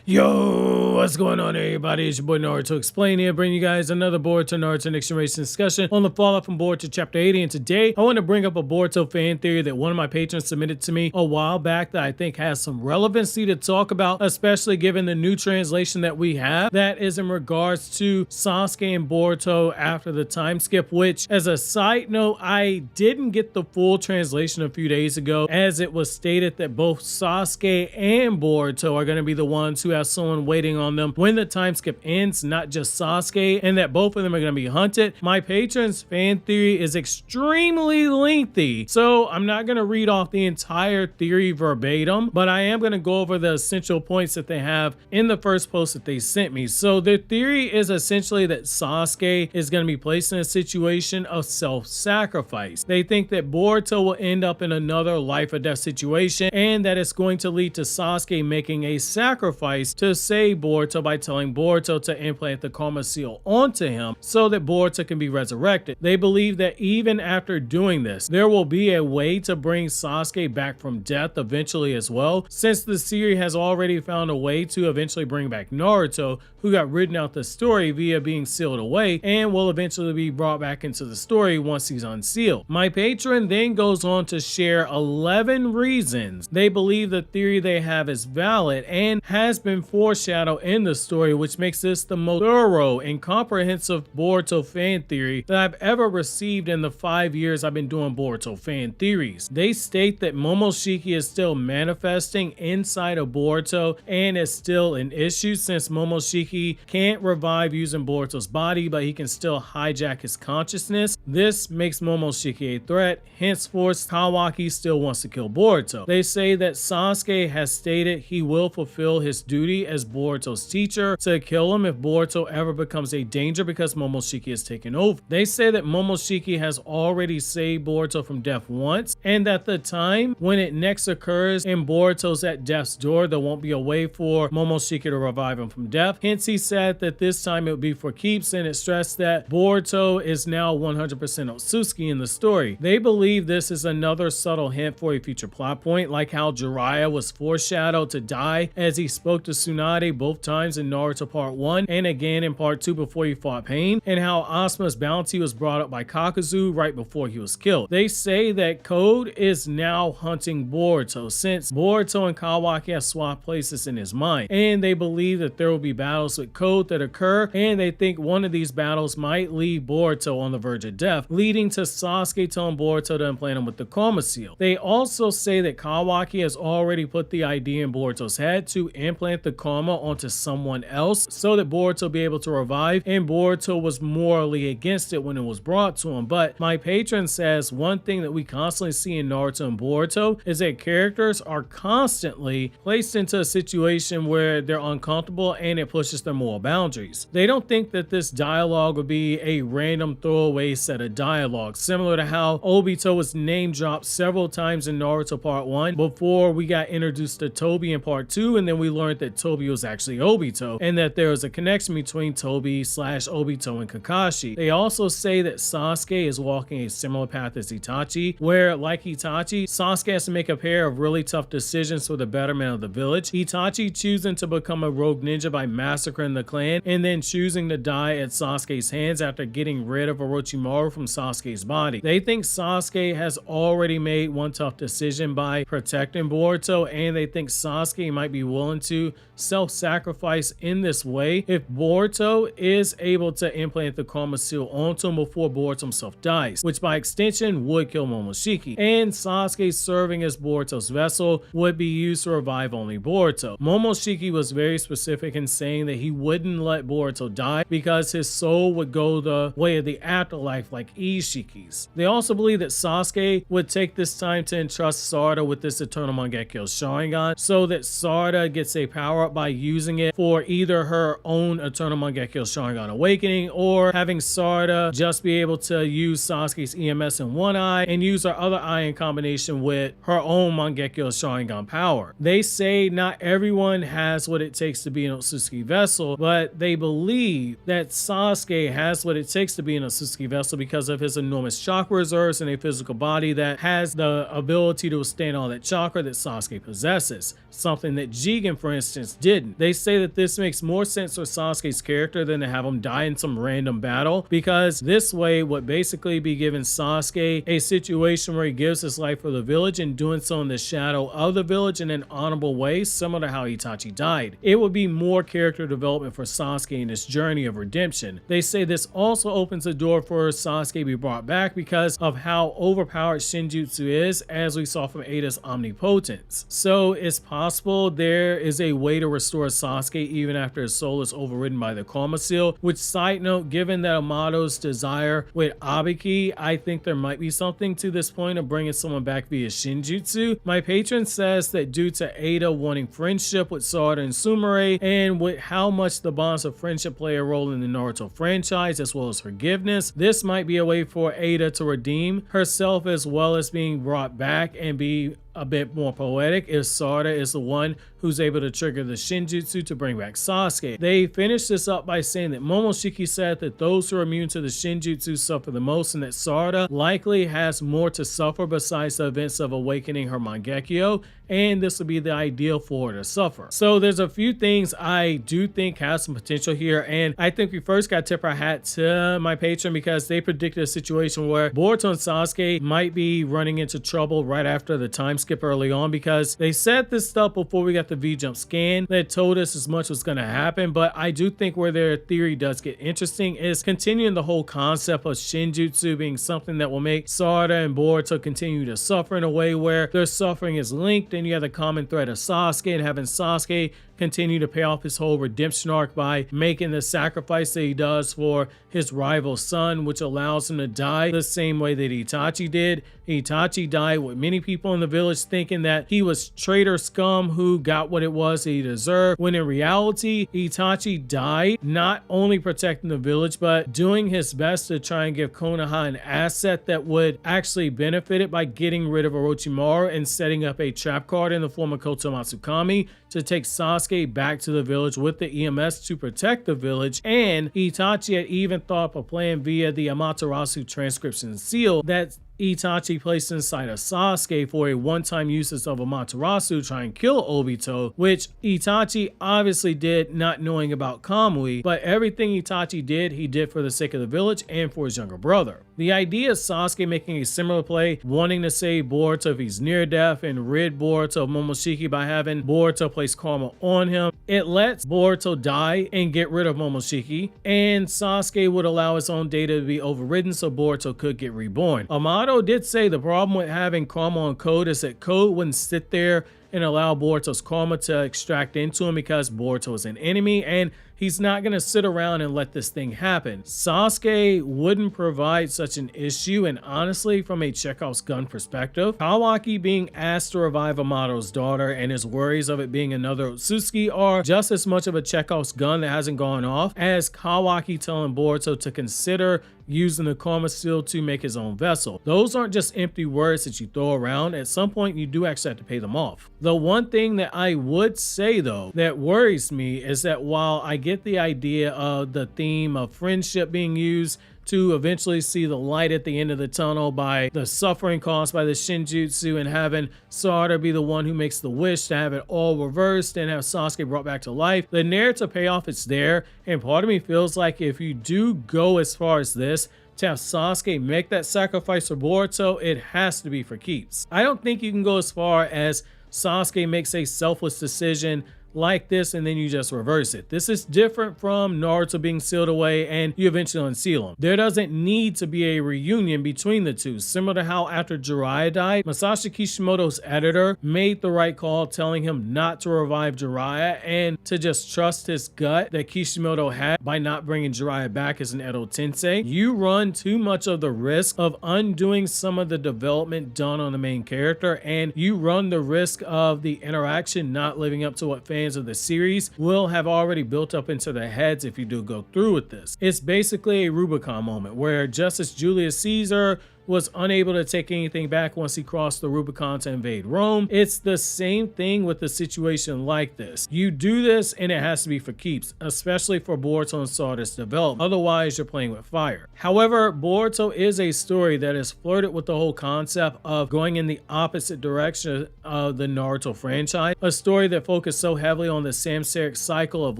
Yo, what's going on everybody? It's your boy Naruto Explain here, bringing you guys another Boruto Naruto Next Generation discussion on the fallout from Boruto Chapter 80. And today, I want to bring up a Boruto fan theory that one of my patrons submitted to me a while back that I think has some relevancy to talk about, especially given the new translation that we have that is in regards to Sasuke and Boruto after the time skip, which, as a side note, I didn't get the full translation a few days ago, as it was stated that both Sasuke and Boruto are going to be the ones who have someone waiting on them when the time skip ends, not just Sasuke, and that both of them are going to be hunted. My patron's fan theory is extremely lengthy, so I'm not going to read off the entire theory verbatim, but I am going to go over the essential points that they have in the first post that they sent me. So their theory is essentially that Sasuke is going to be placed in a situation of self-sacrifice. They think that Boruto will end up in another life or death situation, and that it's going to lead to Sasuke making a sacrifice to save Boruto by telling Boruto to implant the karma seal onto him so that Boruto can be resurrected. They believe that even after doing this, there will be a way to bring Sasuke back from death eventually as well, since the series has already found a way to eventually bring back Naruto, who got written out the story via being sealed away and will eventually be brought back into the story once he's unsealed. My patron then goes on to share 11 reasons they believe the theory they have is valid and has been foreshadowed in the story, which makes this the most thorough and comprehensive Boruto fan theory that I've ever received in the 5 years I've been doing Boruto fan theories. They state that Momoshiki is still manifesting inside of Boruto and is still an issue, since Momoshiki can't revive using Boruto's body, but he can still hijack his consciousness. This makes Momoshiki a threat. Henceforth, Kawaki still wants to kill Boruto. They say that Sasuke has stated he will fulfill his duty as Boruto's teacher to kill him if Boruto ever becomes a danger because Momoshiki has taken over. They say that Momoshiki has already saved Boruto from death once, and that the time when it next occurs and Boruto's at death's door, there won't be a way for Momoshiki to revive him from death. Hence, he said that this time it would be for keeps, and it stressed that Boruto is now 100% Otsutsuki in the story. They believe this is another subtle hint for a future plot point, like how Jiraiya was foreshadowed to die as he spoke to Tsunade both times in Naruto Part 1 and again in Part 2 before he fought Pain, and how Asuma's bounty was brought up by Kakuzu right before he was killed. They say that Code is now hunting Boruto, since Boruto and Kawaki have swapped places in his mind, and they believe that there will be battles with Code that occur, and they think one of these battles might leave Boruto on the verge of death, leading to Sasuke telling Boruto to implant him with the karma seal. They also say that Kawaki has already put the idea in Boruto's head to implant the karma onto someone else so that Boruto will be able to revive, and Boruto was morally against it when it was brought to him. But my patron says one thing that we constantly see in Naruto and Boruto is that characters are constantly placed into a situation where they're uncomfortable and it pushes their moral boundaries. They don't think that this dialogue would be a random throwaway set of dialogue, similar to how Obito was name dropped several times in Naruto Part 1 before we got introduced to Tobi in Part 2, and then we learned that Tobi was actually Obito and that there was a connection between Tobi/Obito and Kakashi. They also say that Sasuke is walking a similar path as Itachi, where, like Itachi, Sasuke has to make a pair of really tough decisions for the betterment of the village. Itachi choosing to become a rogue ninja by massacring the clan, and then choosing to die at Sasuke's hands after getting rid of Orochimaru from Sasuke's body. They think Sasuke has already made one tough decision by protecting Boruto, and they think Sasuke might be willing to self-sacrifice in this way if Boruto is able to implant the karma seal onto him before Boruto himself dies, which by extension would kill Momoshiki, and Sasuke serving as Boruto's vessel would be used to revive only Boruto. Momoshiki was very specific in saying that he wouldn't let Boruto die because his soul would go the way of the afterlife like Ishiki's. They also believe that Sasuke would take this time to entrust Sarada with this Eternal Mangekyo Sharingan so that Sarada gets a power up by using it for either her own Eternal Mangekyo Sharingan awakening, or having Sarada just be able to use Sasuke's EMS in one eye and use her other eye in combination with her own Mangekyo Sharingan power. They say not everyone has what it takes to be an Otsutsuki vessel, but they believe that Sasuke has what it takes to be an Otsutsuki vessel because of his enormous chakra reserves and a physical body that has the ability to withstand all that chakra that Sasuke possesses, something that Jigen, for instance, didn't. They say say that this makes more sense for Sasuke's character than to have him die in some random battle, because this way would basically be giving Sasuke a situation where he gives his life for the village and doing so in the shadow of the village in an honorable way, similar to how Itachi died. It would be more character development for Sasuke in this journey of redemption. They say this also opens the door for Sasuke to be brought back because of how overpowered Shinjutsu is, as we saw from Ada's omnipotence. So it's possible there is a way to restore Sasuke even after his soul is overridden by the Karma Seal, which, side note, given that Amato's desire with Abiki, I think there might be something to this point of bringing someone back via Shinjutsu. My patron says that due to Ada wanting friendship with Sarada and Sumire, and with how much the bonds of friendship play a role in the Naruto franchise as well as forgiveness, this might be a way for Ada to redeem herself as well as being brought back and be a bit more poetic if Sarada is the one who's able to trigger the Shinjutsu to bring back Sasuke. They finish this up by saying that Momoshiki said that those who are immune to the Shinjutsu suffer the most, and that Sarada likely has more to suffer besides the events of awakening her Mangekyo, and this would be the ideal for her to suffer. So there's a few things I do think have some potential here, and I think we first got to tip our hat to my patron because they predicted a situation where Boruto and Sasuke might be running into trouble right after the time skip early on, because they said this stuff before we got the V-Jump scan that told us as much was going to happen. But I do think where their theory does get interesting is continuing the whole concept of Shinjutsu being something that will make Sarada and Boruto continue to suffer in a way where their suffering is linked, and you have the common thread of Sasuke, and having Sasuke continue to pay off his whole redemption arc by making the sacrifice that he does for his rival son, which allows him to die the same way that Itachi did. Itachi died with many people in the village thinking that he was traitor scum who got what it was that he deserved, when in reality Itachi died not only protecting the village but doing his best to try and give Konoha an asset that would actually benefit it by getting rid of Orochimaru and setting up a trap card in the form of Koto Matsukami to take Sasuke back to the village with the EMS to protect the village. And Itachi had even thought up a plan via the Amaterasu transcription seal that Itachi placed inside of Sasuke for a one-time usage of Amaterasu to try and kill Obito, which Itachi obviously did not knowing about Kamui, but everything Itachi did, he did for the sake of the village and for his younger brother. The idea of Sasuke making a similar play, wanting to save Boruto if he's near death and rid Boruto of Momoshiki by having Boruto place karma on him, it lets Boruto die and get rid of Momoshiki, and Sasuke would allow his own data to be overridden so Boruto could get reborn. Amato did say the problem with having karma on Code is that Code wouldn't sit there and allow Boruto's karma to extract into him because Boruto is an enemy, and he's not going to sit around and let this thing happen. Sasuke wouldn't provide such an issue, and honestly, from a Chekhov's gun perspective, Kawaki being asked to revive Amato's daughter and his worries of it being another Otsutsuki are just as much of a Chekhov's gun that hasn't gone off as Kawaki telling Boruto to consider using the karma seal to make his own vessel. Those aren't just empty words that you throw around. At some point you do actually have to pay them off. The one thing that I would say though that worries me is that while I get the idea of the theme of friendship being used to eventually see the light at the end of the tunnel by the suffering caused by the Shinjutsu, and having Sarada be the one who makes the wish to have it all reversed and have Sasuke brought back to life, the narrative payoff is there, and part of me feels like if you do go as far as this, to have Sasuke make that sacrifice for Boruto, it has to be for keeps. I don't think you can go as far as Sasuke makes a selfless decision like this and then you just reverse it. This is different from Naruto being sealed away and you eventually unseal him. There doesn't need to be a reunion between the two, similar to how after Jiraiya died, Masashi Kishimoto's editor made the right call telling him not to revive Jiraiya and to just trust his gut that Kishimoto had by not bringing Jiraiya back as an Edo Tensei. You run too much of the risk of undoing some of the development done on the main character, and you run the risk of the interaction not living up to what fans of the series will have already built up into their heads if you do go through with this. It's basically a Rubicon moment where just as Julius Caesar was unable to take anything back once he crossed the Rubicon to invade Rome. It's the same thing with a situation like this. You do this and it has to be for keeps, especially for Boruto and Sarada's development. Otherwise, you're playing with fire. However, Boruto is a story that has flirted with the whole concept of going in the opposite direction of the Naruto franchise, a story that focused so heavily on the samsaric cycle of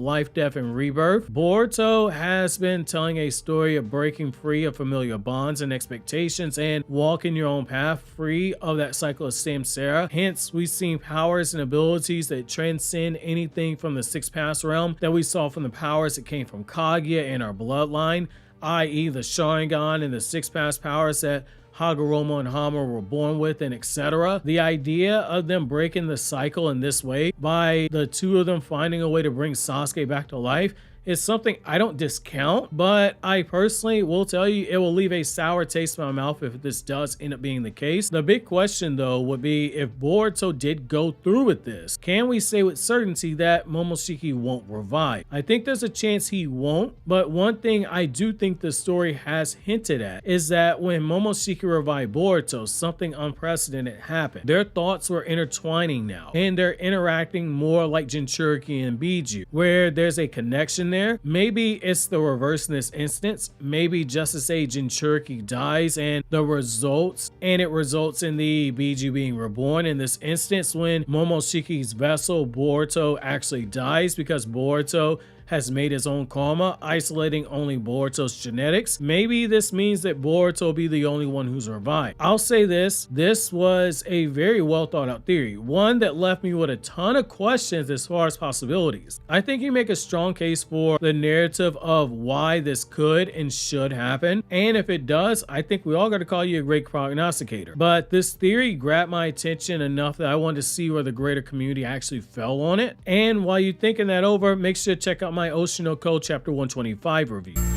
life, death, and rebirth. Boruto has been telling a story of breaking free of familiar bonds and expectations and walking your own path free of that cycle of samsara. Hence, we've seen powers and abilities that transcend anything from the six paths realm that we saw from the powers that came from Kaguya and our bloodline, i.e. the Sharingan and the six paths powers that Hagoromo and Hammer were born with, and etc. The idea of them breaking the cycle in this way by the two of them finding a way to bring Sasuke back to life is something I don't discount, but I personally will tell you it will leave a sour taste in my mouth if this does end up being the case. The big question though would be, if Boruto did go through with this, can we say with certainty that Momoshiki won't revive? I think there's a chance he won't, but one thing I do think the story has hinted at is that when Momoshiki revived Boruto, something unprecedented happened. Their thoughts were intertwining now, and they're interacting more like Jinchuriki and Biju, where there's a connection there. Maybe it's the reverse in this instance. Maybe just to say Jinchuriki dies and it results in the Biju being reborn in this instance when Momoshiki's vessel Boruto actually dies because Boruto has made his own karma, isolating only Boruto's genetics. Maybe this means that Boruto will be the only one who's revived. I'll say this was a very well thought out theory, one that left me with a ton of questions as far as possibilities. I think you make a strong case for the narrative of why this could and should happen, and if it does, I think we all got to call you a great prognosticator. But this theory grabbed my attention enough that I wanted to see where the greater community actually fell on it, and while you're thinking that over, make sure to check out my Oshinoko chapter 125 review.